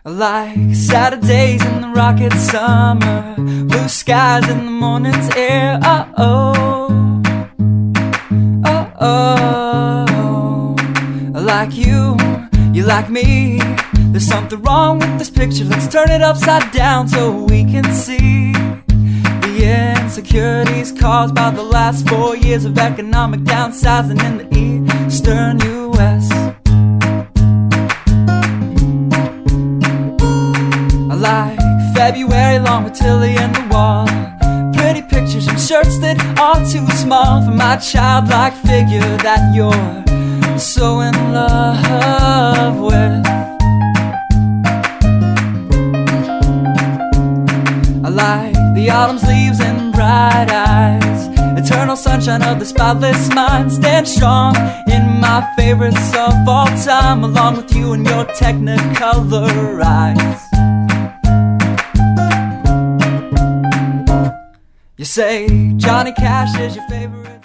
I like Saturdays in the rocket summer, blue skies in the morning's air. Oh, I like you, you like me. There's something wrong with this picture. Let's turn it upside down so we can see the insecurities caused by the last 4 years of economic downsizing in the eastern U.S. I like February long with Tilly and the wall, pretty pictures and shirts that are too small for my childlike figure that you're so in love with. I like the autumn's leaves and bright eyes, eternal sunshine of the spotless mind. Stand strong in my favorites of all time, along with you and your technicolor eyes. You say Johnny Cash is your favorite.